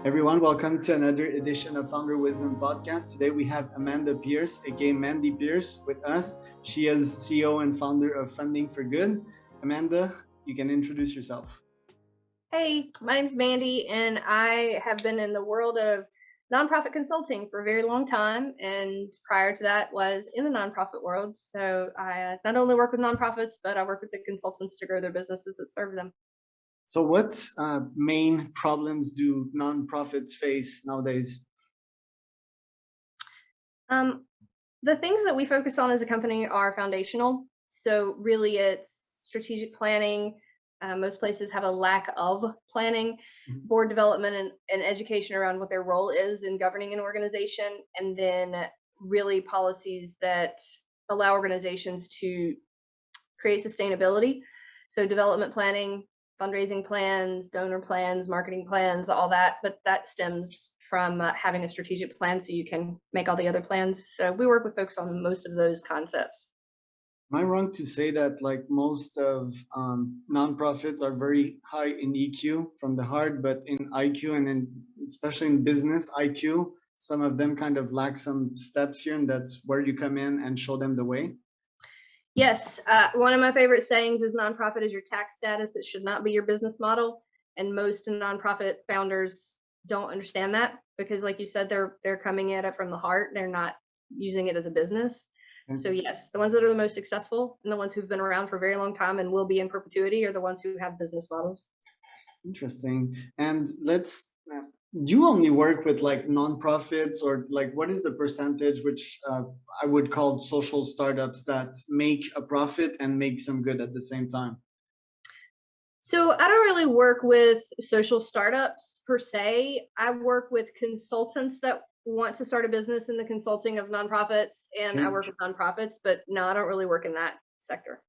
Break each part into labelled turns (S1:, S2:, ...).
S1: Everyone, welcome to another edition of Founder Wisdom Podcast. Today we have Amanda Pearce, aka Mandy Pearce, with us. She is CEO and founder of Funding for Good. Amanda, you can introduce yourself.
S2: Hey, my name's Mandy, and I have been in the world of nonprofit consulting for a very long time. And prior to that, was in the nonprofit world. So I not only work with nonprofits, but I work with the consultants to grow their businesses that serve them.
S1: So, what main problems do nonprofits face nowadays?
S2: The things that we focus on as a company are foundational. So really, it's strategic planning. Most places have a lack of planning, board development, and education around what their role is in governing an organization, and then really policies that allow organizations to create sustainability. So development planning, fundraising plans, donor plans, marketing plans, all that. But that stems from having a strategic plan so you can make all the other plans. So we work with folks on most of those concepts.
S1: Am I wrong to say that like most of nonprofits are very high in EQ from the heart, but in IQ and especially in business IQ, some of them kind of lack some steps here, and that's where you come in and show them the way?
S2: Yes. One of my favorite sayings is nonprofit is your tax status. It should not be your business model. And most nonprofit founders don't understand that because, like you said, they're coming at it from the heart. They're not using it as a business. So yes, the ones that are the most successful and the ones who've been around for a very long time and will be in perpetuity are the ones who have business models.
S1: Interesting. And do you only work with like nonprofits, or like what is the percentage which I would call social startups that make a profit and make some good at the same time?
S2: So I don't really work with social startups per se. I work with consultants that want to start a business in the consulting of nonprofits, and I work with nonprofits, but no, I don't really work in that sector.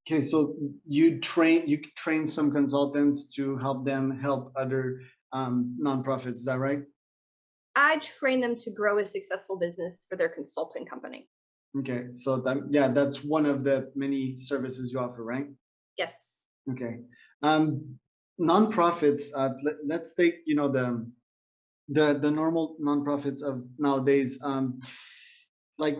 S1: Okay, so you train some consultants to help them help other nonprofits. Is that right?
S2: I train them to grow a successful business for their consulting company.
S1: Okay, so that's one of the many services you offer, right?
S2: Yes.
S1: Okay. Nonprofits. Let's take the normal nonprofits of nowadays. Like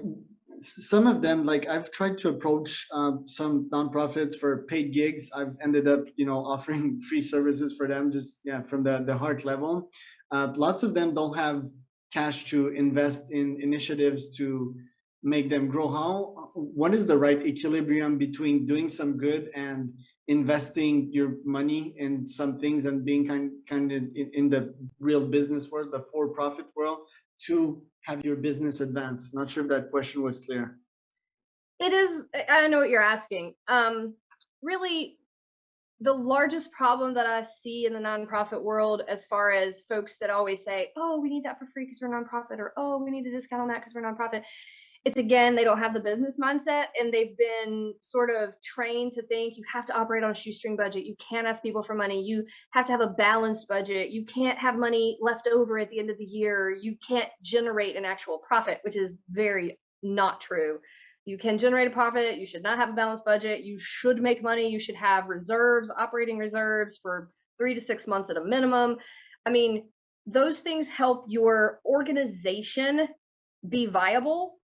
S1: some of them, like I've tried to approach some nonprofits for paid gigs. I've ended up offering free services for them, just from the heart level. Lots of them don't have cash to invest in initiatives to make them grow. What is the right equilibrium between doing some good and investing your money in some things and being kind of in the real business world, the for-profit world, to have your business advance? Not sure if that question was clear.
S2: It is. I know what you're asking. Really, the largest problem that I see in the nonprofit world, as far as folks that always say, oh, we need that for free because we're a nonprofit, or oh, we need a discount on that because we're a nonprofit. It's, again, they don't have the business mindset, and they've been sort of trained to think you have to operate on a shoestring budget. You can't ask people for money. You have to have a balanced budget. You can't have money left over at the end of the year. You can't generate an actual profit, which is very not true. You can generate a profit. You should not have a balanced budget. You should make money. You should have reserves, operating reserves for 3 to 6 months at a minimum. I mean, those things help your organization be viable.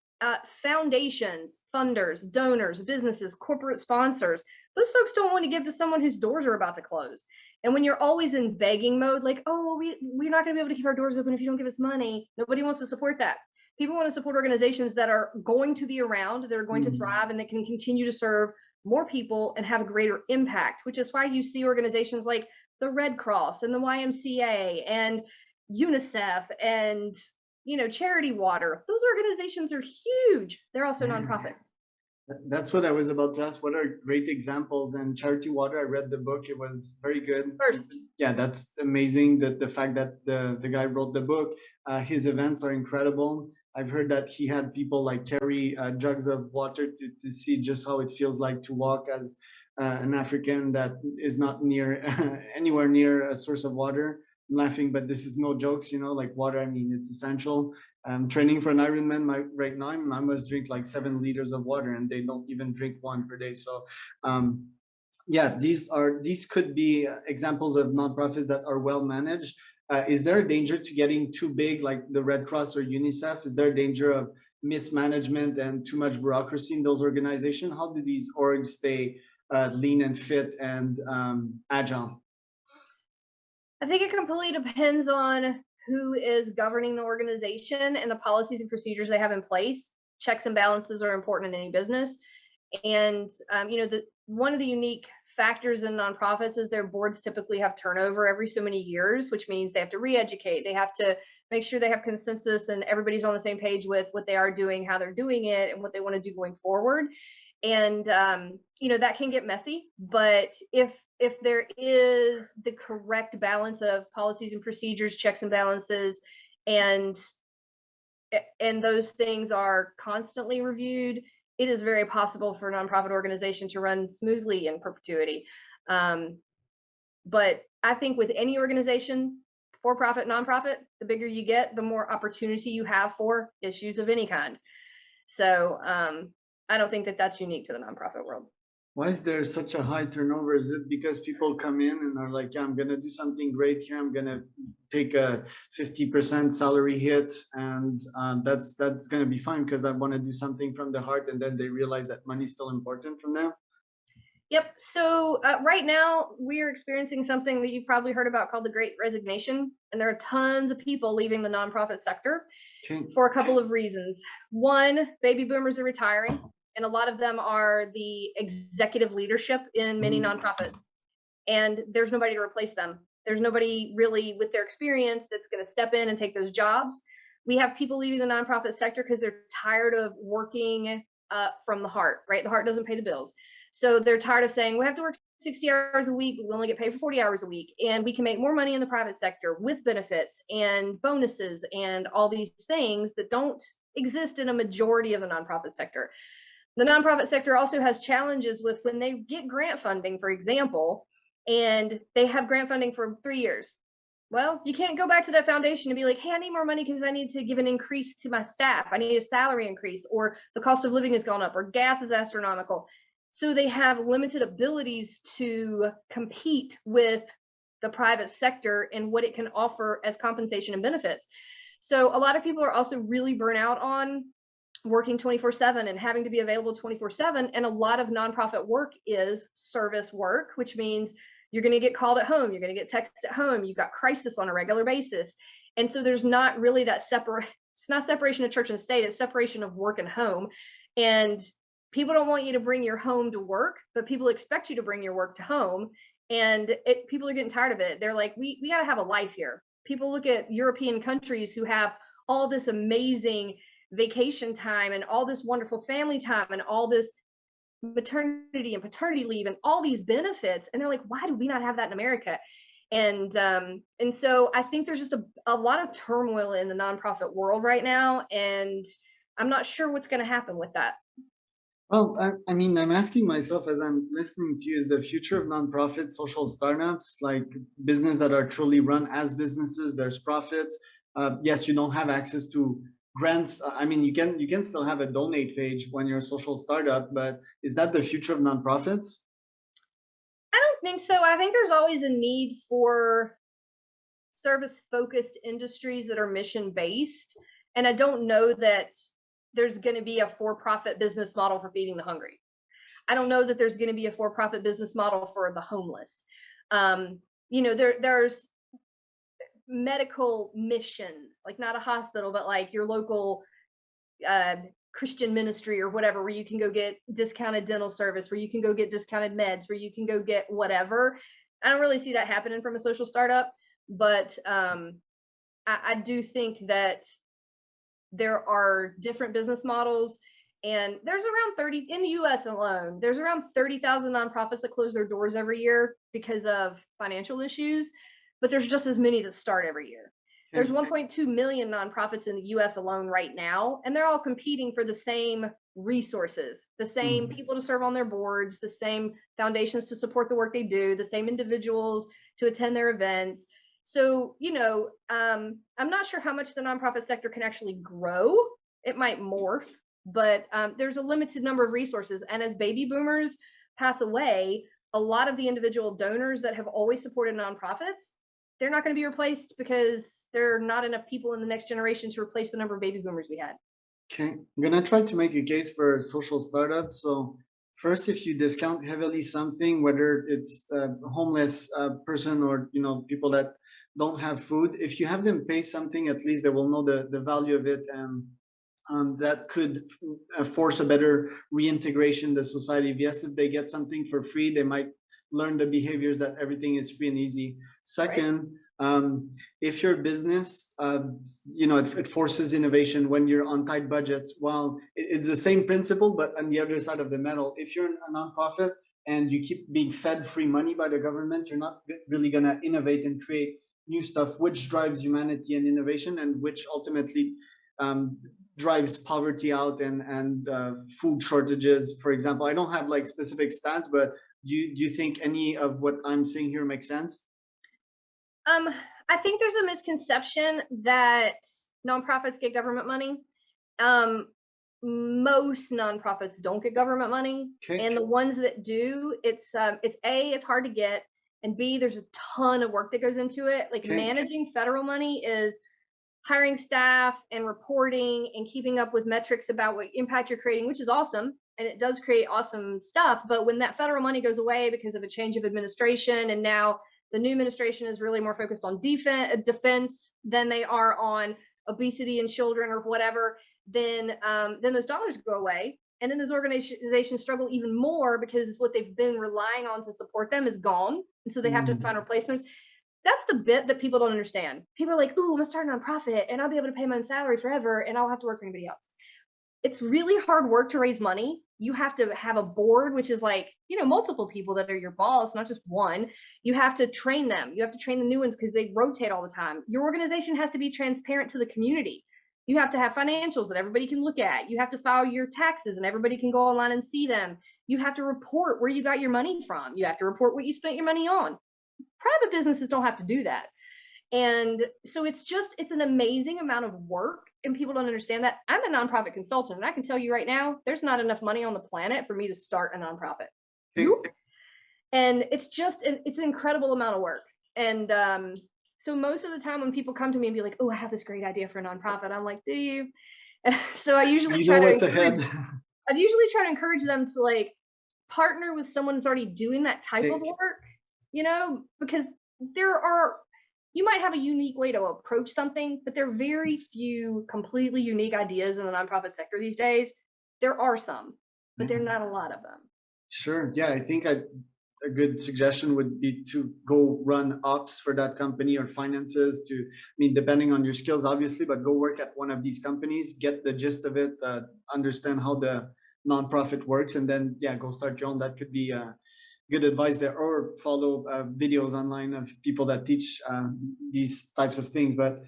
S2: Foundations, funders, donors, businesses, corporate sponsors, those folks don't want to give to someone whose doors are about to close. And when you're always in begging mode, like, oh, we're not going to be able to keep our doors open if you don't give us money, nobody wants to support that. People want to support organizations that are going to be around, that are going to thrive, and that can continue to serve more people and have a greater impact, which is why you see organizations like the Red Cross and the YMCA and UNICEF and Charity Water. Those organizations are huge. They're also nonprofits.
S1: That's what I was about to ask. What are great examples? And Charity Water, I read the book. It was very good.
S2: Pearce.
S1: Yeah, that's amazing. That the fact that the guy wrote the book, his events are incredible. I've heard that he had people like carry jugs of water to see just how it feels like to walk as an African that is not near anywhere near a source of water. I'm laughing, but this is no jokes. Like water. I mean, it's essential. I'm training for an Ironman right now. I must drink like 7 liters of water, and they don't even drink one per day. So, these could be examples of nonprofits that are well managed. Is there a danger to getting too big, like the Red Cross or UNICEF? Is there a danger of mismanagement and too much bureaucracy in those organizations? How do these orgs stay lean and fit and agile?
S2: I think it completely depends on who is governing the organization and the policies and procedures they have in place. Checks and balances are important in any business. And one of the unique factors in nonprofits is their boards typically have turnover every so many years, which means they have to re-educate. They have to make sure they have consensus and everybody's on the same page with what they are doing, how they're doing it, and what they want to do going forward. And that can get messy. But if there is the correct balance of policies and procedures, checks and balances, and those things are constantly reviewed, it is very possible for a nonprofit organization to run smoothly in perpetuity. But I think with any organization, for profit, nonprofit, the bigger you get, the more opportunity you have for issues of any kind. So I don't think that that's unique to the nonprofit world.
S1: Why is there such a high turnover? Is it because people come in and are like, yeah, I'm going to do something great here. I'm going to take a 50% salary hit, and that's going to be fine because I want to do something from the heart. And then they realize that money is still important from them.
S2: Yep. So right now we're experiencing something that you've probably heard about called the Great Resignation. And there are tons of people leaving the nonprofit sector for a couple of reasons. One, baby boomers are retiring, and a lot of them are the executive leadership in many nonprofits. And there's nobody to replace them. There's nobody really with their experience that's going to step in and take those jobs. We have people leaving the nonprofit sector because they're tired of working from the heart, right? The heart doesn't pay the bills. So they're tired of saying, we have to work 60 hours a week, but we only get paid for 40 hours a week. And we can make more money in the private sector with benefits and bonuses and all these things that don't exist in a majority of the nonprofit sector. The nonprofit sector also has challenges with when they get grant funding, for example, and they have grant funding for 3 years. Well, you can't go back to that foundation and be like, hey, I need more money because I need to give an increase to my staff. I need a salary increase, or the cost of living has gone up, or gas is astronomical. So they have limited abilities to compete with the private sector and what it can offer as compensation and benefits. So a lot of people are also really burnt out on working 24/7 and having to be available 24/7. And a lot of nonprofit work is service work, which means you're going to get called at home. You're going to get texted at home. You've got crisis on a regular basis. And so there's not really that it's not separation of church and state. It's separation of work and home. And people don't want you to bring your home to work, but people expect you to bring your work to home. And people are getting tired of it. They're like, we got to have a life here. People look at European countries who have all this amazing vacation time and all this wonderful family time and all this maternity and paternity leave and all these benefits. And they're like, why do we not have that in America? And so I think there's just a lot of turmoil in the nonprofit world right now. And I'm not sure what's going to happen with that.
S1: Well, I mean, I'm asking myself as I'm listening to you, is the future of nonprofit social startups, like business that are truly run as businesses, there's profits. Yes, you don't have access to grants. I mean, you can still have a donate page when you're a social startup, but is that the future of nonprofits?
S2: I don't think so. I think there's always a need for service-focused industries that are mission-based. And I don't know that there's going to be a for-profit business model for feeding the hungry. I don't know that there's going to be a for-profit business model for the homeless. There's medical missions, like not a hospital, but like your local Christian ministry or whatever, where you can go get discounted dental service, where you can go get discounted meds, where you can go get whatever. I don't really see that happening from a social startup, but I do think that there are different business models, and there's around 30 in the US alone. There's around 30,000 nonprofits that close their doors every year because of financial issues, but there's just as many that start every year. There's 1.2 million nonprofits in the US alone right now, and they're all competing for the same resources, the same people to serve on their boards, the same foundations to support the work they do, the same individuals to attend their events. So, I'm not sure how much the nonprofit sector can actually grow. It might morph, but there's a limited number of resources. And as baby boomers pass away, a lot of the individual donors that have always supported nonprofits, they're not going to be replaced because there are not enough people in the next generation to replace the number of baby boomers we had.
S1: Okay, I'm gonna try to make a case for social startups. So first, if you discount heavily something, whether it's a homeless person or people that don't have food, if you have them pay something, at least they will know the value of it, and that could force a better reintegration in the society. Yes, if they get something for free, they might learn the behaviors that everything is free and easy.
S2: Right.
S1: Second, if your business, it forces innovation when you're on tight budgets. Well, it's the same principle, but on the other side of the medal, if you're a nonprofit and you keep being fed free money by the government, you're not really going to innovate and create new stuff, which drives humanity and innovation, and which ultimately um, drives poverty out and food shortages. For example, I don't have like specific stats, but do you think any of what I'm saying here makes sense?
S2: Um, I think there's a misconception that nonprofits get government money. Um, Most nonprofits don't get government money,
S1: Okay.
S2: and the ones that do, it's A, it's hard to get, and B, there's a ton of work that goes into it. Like
S1: Okay.
S2: managing federal money is hiring staff and reporting and keeping up with metrics about what impact you're creating, which is awesome. And it does create awesome stuff. But when that federal money goes away because of a change of administration, and now the new administration is really more focused on defense than they are on obesity in children or whatever, then those dollars go away. And then those organizations struggle even more because what they've been relying on to support them is gone. And so they have to find replacements. That's the bit that people don't understand. People are like, "Ooh, I'm gonna start a nonprofit and I'll be able to pay my own salary forever and I don't have to work for anybody else." It's really hard work to raise money. You have to have a board, which is like, multiple people that are your boss, not just one. You have to train them. You have to train the new ones because they rotate all the time. Your organization has to be transparent to the community. You have to have financials that everybody can look at. You have to file your taxes and everybody can go online and see them. You have to report where you got your money from. You have to report what you spent your money on. Private businesses don't have to do that. And so it's an amazing amount of work, and people don't understand that. I'm a nonprofit consultant, and I can tell you right now, there's not enough money on the planet for me to start a nonprofit. Nope. And it's an incredible amount of work. And so most of the time when people come to me and be like, "Oh, I have this great idea for a nonprofit," I'm like, "Do you?" And so I usually try to
S1: What's ahead.
S2: I usually try to encourage them to like partner with someone that's already doing that type of work, because you might have a unique way to approach something, but there are very few completely unique ideas in the nonprofit sector these days. There are some, but there are not a lot of them.
S1: Sure. Yeah, I think a good suggestion would be to go run ops for that company or finances depending on your skills, obviously, but go work at one of these companies, get the gist of it, understand how the nonprofit works, and then, yeah, go start your own. That could be good advice there, or follow videos online of people that teach these types of things. But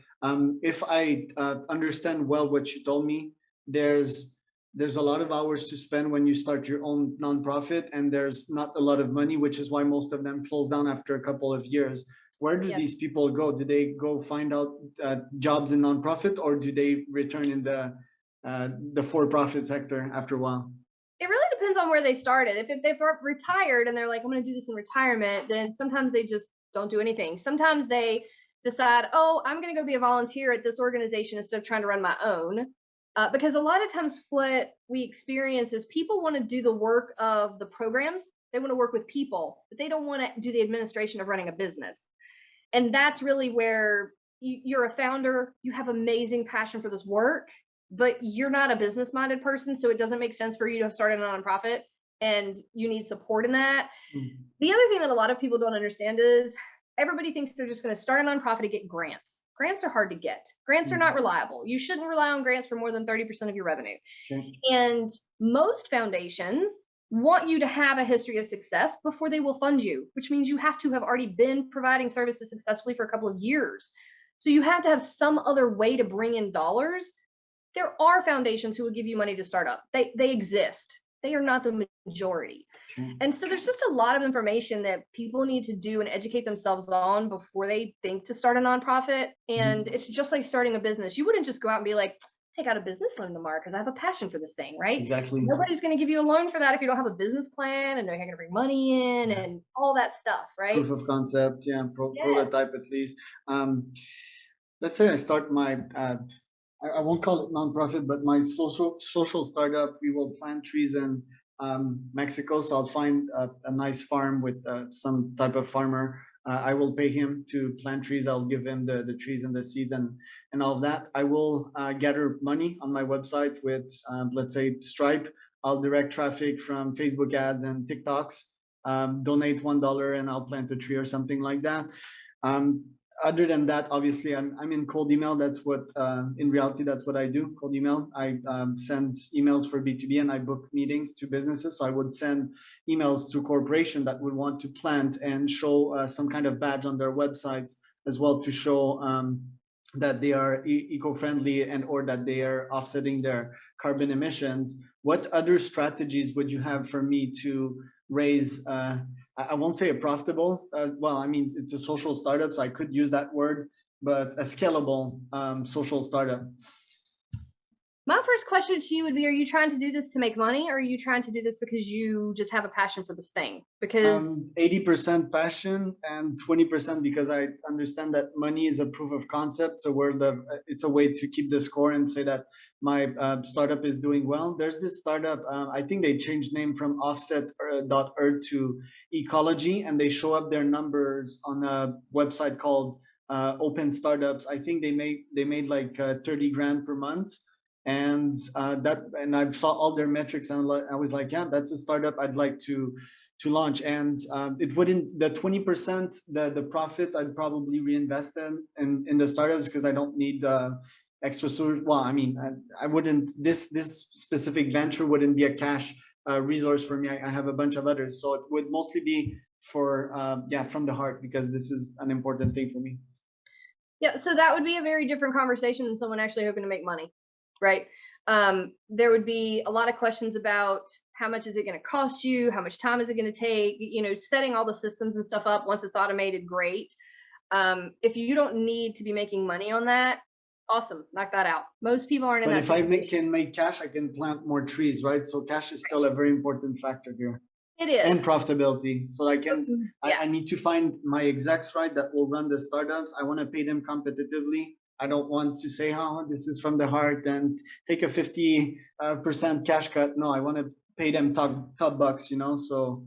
S1: if I understand well what you told me, there's a lot of hours to spend when you start your own nonprofit, and there's not a lot of money, which is why most of them close down after a couple of years. Where do these people go? Do they go find out jobs in nonprofit, or do they return in the for-profit sector after a while?
S2: It really depends on where they started. If they've retired and they're like, "I'm going to do this in retirement," then sometimes they just don't do anything. Sometimes they decide, "Oh, I'm going to go be a volunteer at this organization instead of trying to run my own." Because a lot of times what we experience is people want to do the work of the programs. They want to work with people, but they don't want to do the administration of running a business. And that's really where you're a founder, you have amazing passion for this work, but you're not a business minded person. So it doesn't make sense for you to start a nonprofit, and you need support in that. The other thing that a lot of people don't understand is everybody thinks they're just going to start a nonprofit to get grants. Grants are hard to get. Grants are not reliable. You shouldn't rely on grants for more than 30% of your revenue.
S1: Okay.
S2: And most foundations want you to have a history of success before they will fund you, which means you have to have already been providing services successfully for a couple of years. So you have to have some other way to bring in dollars. There are foundations who will give you money to start up. They exist. They are not the majority. And so there's just a lot of information that people need to do and educate themselves on before they think to start a nonprofit. And it's just like starting a business. You wouldn't just go out and be like, take out a business loan tomorrow because I have a passion for this thing, right?
S1: Exactly.
S2: Nobody's going to give you a loan for that if you don't have a business plan and know you're going to bring money in and all that stuff, right?
S1: Proof of concept, yeah,
S2: Yes.
S1: prototype at least. Let's say I start my I won't call it nonprofit, but my social startup. We will plant trees in Mexico. So I'll find a nice farm with some type of farmer. I will pay him to plant trees. I'll give him the trees and the seeds and all of that. I will gather money on my website with let's say Stripe. I'll direct traffic from Facebook ads and TikToks. Donate $1 and I'll plant a tree or something like that. Other than that, obviously, I'm in cold email. That's what, in reality, that's what I do. Cold email. I send emails for B2B and I book meetings to businesses. So I would send emails to corporation that would want to plant and show some kind of badge on their websites as well to show that they are eco-friendly and or that they are offsetting their carbon emissions. What other strategies would you have for me to raise I won't say a profitable, well, I mean, it's a social startup, so I could use that word, but a scalable social startup?
S2: My first question to you would be, are you trying to do this to make money, or are you trying to do this because you just have a passion for this thing? Because
S1: 80% passion and 20% because I understand that money is a proof of concept. So it's a way to keep the score and say that my startup is doing well. There's this startup, I think they changed name from offset.earth to ecology, and they show up their numbers on a website called Open Startups. I think they made like 30 grand per month. And I saw all their metrics and I was like, yeah, that's a startup I'd like to launch. And it wouldn't, the 20%, the profits I'd probably reinvest in the startups because I don't need extra source. Well, I mean, I wouldn't, this specific venture wouldn't be a cash resource for me. I have a bunch of others. So it would mostly be for, from the heart, because this is an important thing for me.
S2: Yeah, so that would be a very different conversation than someone actually hoping to make money. Right. There would be a lot of questions about how much is it going to cost you? How much time is it going to take? Setting all the systems and stuff up once it's automated, great. If you don't need to be making money on that, awesome, knock that out. Most people aren't in that situation.
S1: But if I can make cash, I can plant more trees, right? So cash is still a very important factor here.
S2: It is.
S1: And profitability. So I need to find my execs, right, that will run the startups. I want to pay them competitively. I don't want to say, oh, this is from the heart and take a 50% cash cut. No, I want to pay them top bucks, so.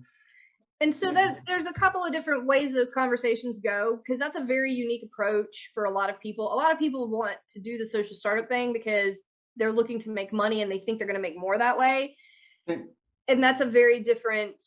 S2: And so there's a couple of different ways those conversations go, because that's a very unique approach for a lot of people. A lot of people want to do the social startup thing because they're looking to make money and they think they're going to make more that way. And that's a very different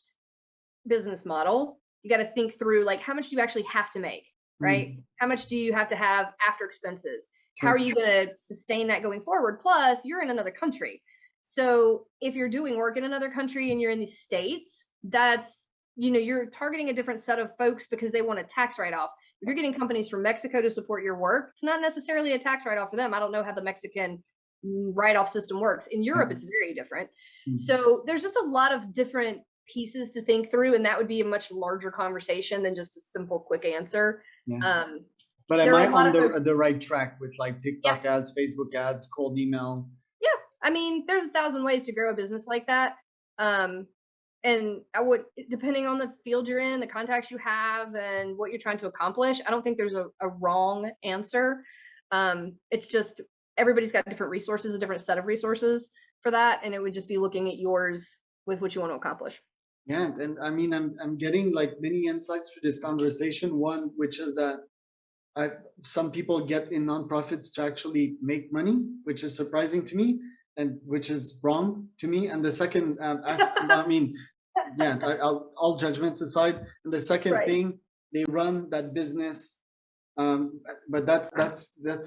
S2: business model. You got to think through, like, how much do you actually have to make? Right? How much do you have to have after expenses? How are you going to sustain that going forward? Plus, you're in another country. So if you're doing work in another country and you're in the States, that's, you're targeting a different set of folks because they want a tax write-off. If you're getting companies from Mexico to support your work, it's not necessarily a tax write-off for them. I don't know how the Mexican write-off system works. In Europe, it's very different. So there's just a lot of different pieces to think through, and that would be a much larger conversation than just a simple quick answer.
S1: But am I on the right track with like TikTok ads, Facebook ads, cold email?
S2: Yeah, I mean, there's 1,000 ways to grow a business like that. And I would, depending on the field you're in, the contacts you have, and what you're trying to accomplish, I don't think there's a wrong answer. It's just everybody's got different resources, a different set of resources for that, and it would just be looking at yours with what you want to accomplish.
S1: Yeah, and I mean, I'm getting like many insights through this conversation. One, which is that some people get in nonprofits to actually make money, which is surprising to me, and which is wrong to me. And the second, I mean, all judgments aside. And the second thing, they run that business. But that's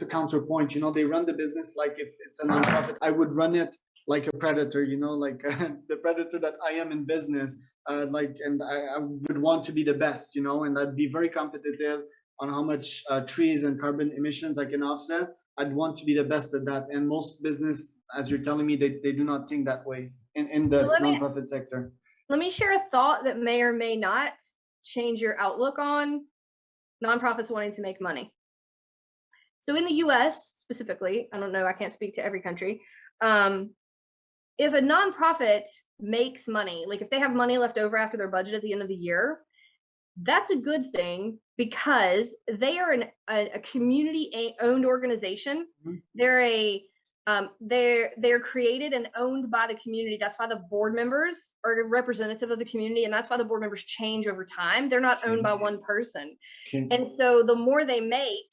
S1: a counterpoint. They run the business like if it's a nonprofit. I would run it like a predator, like the predator that I am in business. And I would want to be the best, and I'd be very competitive on how much trees and carbon emissions I can offset. I'd want to be the best at that. And most business, as you're telling me, they do not think that ways in the nonprofit sector.
S2: Let me share a thought that may or may not change your outlook on nonprofits wanting to make money. So in the US specifically, I don't know, I can't speak to every country. Um, if a nonprofit makes money, like if they have money left over after their budget at the end of the year, that's a good thing because they are a community owned organization.
S1: Mhm.
S2: They're a they're created and owned by the community. That's why the board members are a representative of the community, and that's why the board members change over time. They're not owned
S1: Okay.
S2: by one person.
S1: Okay.
S2: And so the more they make,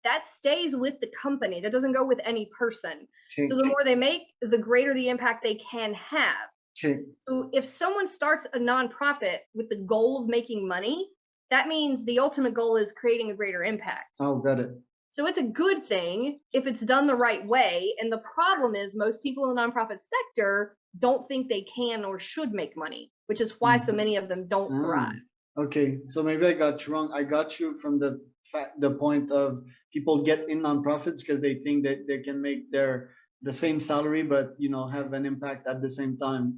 S2: that stays with the company. That doesn't go with any person.
S1: Okay.
S2: So the more they make, the greater the impact they can have.
S1: Okay.
S2: So if someone starts a nonprofit with the goal of making money, that means the ultimate goal is creating a greater impact.
S1: Oh, got it.
S2: So it's a good thing if it's done the right way. And the problem is most people in the nonprofit sector don't think they can or should make money, which is why so many of them don't thrive.
S1: Okay, so maybe I got you wrong. I got you from the point of people get in nonprofits because they think that they can make the same salary, but have an impact at the same time.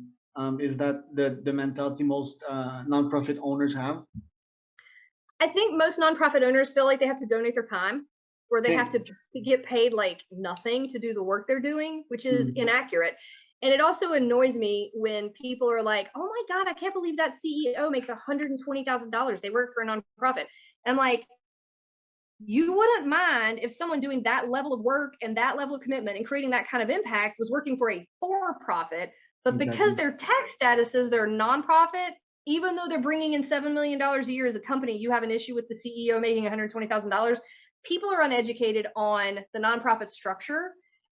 S1: Is that the mentality most nonprofit owners have?
S2: I think most nonprofit owners feel like they have to donate their time or they
S1: Okay.
S2: have to get paid like nothing to do the work they're doing, which is inaccurate. And it also annoys me when people are like, oh my God, I can't believe that CEO makes $120,000. They work for a nonprofit. And I'm like, you wouldn't mind if someone doing that level of work and that level of commitment and creating that kind of impact was working for a for-profit, but because their tax status is they're nonprofit, even though they're bringing in $7 million a year as a company, you have an issue with the CEO making $120,000. People are uneducated on the nonprofit structure.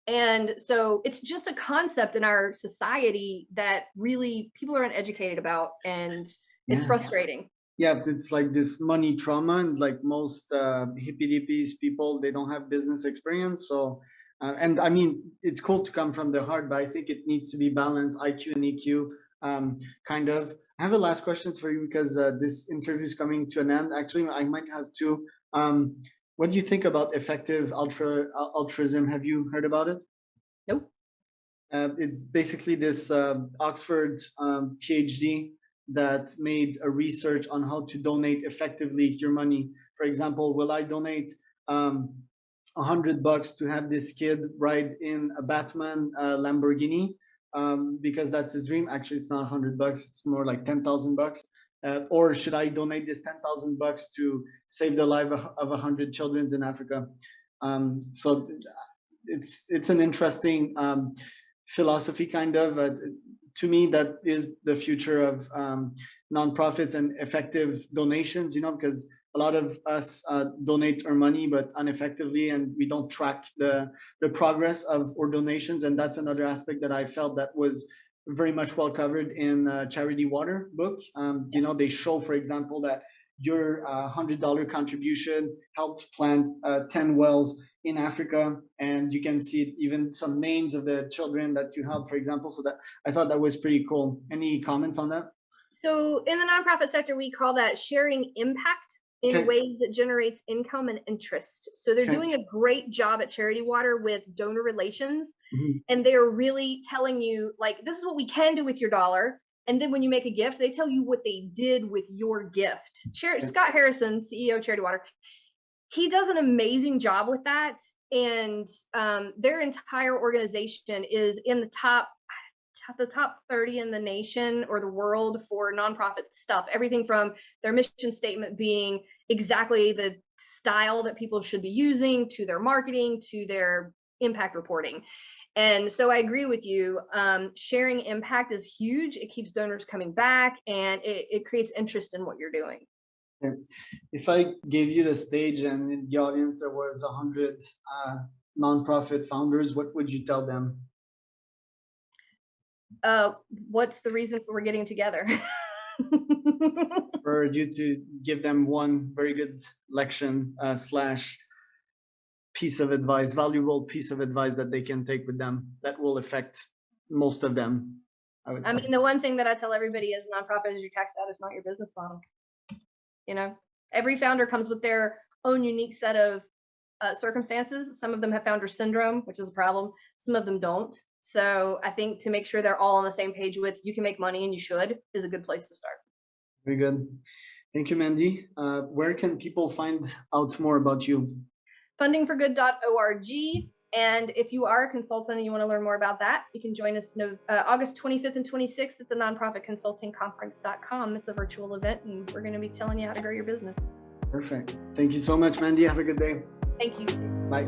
S2: And so it's just a concept in our society that really people are uneducated about, and it's frustrating.
S1: Yeah, it's like this money trauma, and like most hippie dippies people, they don't have business experience. So, and I mean, it's cool to come from the heart, but I think it needs to be balanced, IQ and EQ, kind of. I have a last question for you because this interview is coming to an end. Actually, I might have two. What do you think about effective altruism? Have you heard about it?
S2: Nope.
S1: It's basically this Oxford PhD that made a research on how to donate effectively your money. For example, will I donate $100 to have this kid ride in a Batman Lamborghini because that's his dream? Actually, it's not $100; it's more like $10,000. Or should I donate this $10,000 to save the life of 100 children in Africa? So it's an interesting philosophy, kind of. To me, that is the future of nonprofits and effective donations. Because a lot of us donate our money, but ineffectively, and we don't track the progress of our donations. And that's another aspect that I felt that was very much well covered in Charity Water book. They show, for example, that your $100 contribution helped plant 10 wells in Africa, and you can see even some names of the children that you helped, for example. So that I thought that was pretty cool. Any comments on that?
S2: So in the nonprofit sector, we call that sharing impact in ways that generates income and interest. So they're doing a great job at Charity Water with donor relations. And they're really telling you, like, this is what we can do with your dollar. And then when you make a gift, they tell you what they did with your gift. Scott Harrison, CEO of Charity Water, he does an amazing job with that. And their entire organization is in the top 30 in the nation or the world for nonprofit stuff. Everything from their mission statement being exactly the style that people should be using, to their marketing, to their impact reporting. And so I agree with you. Sharing impact is huge. It keeps donors coming back, and it creates interest in what you're doing.
S1: If I gave you the stage and in the audience there was 100 nonprofit founders, what would you tell them?
S2: What's the reason for getting together?
S1: For you to give them one very good lection slash piece of advice, valuable piece of advice that they can take with them that will affect most of them, I would say.
S2: I mean, the one thing that I tell everybody is nonprofit is your tax status, not your business model. Every founder comes with their own unique set of circumstances. Some of them have founder syndrome, which is a problem. Some of them don't. So I think to make sure they're all on the same page with you can make money and you should is a good place to start.
S1: Very good. Thank you, Mandy. Where can people find out more about you?
S2: fundingforgood.org. And if you are a consultant and you want to learn more about that, you can join us August 25th and 26th at the nonprofitconsultingconference.com. It's a virtual event, and we're going to be telling you how to grow your business.
S1: Perfect. Thank you so much, Mandy. Have a good day.
S2: Thank you.
S1: Bye.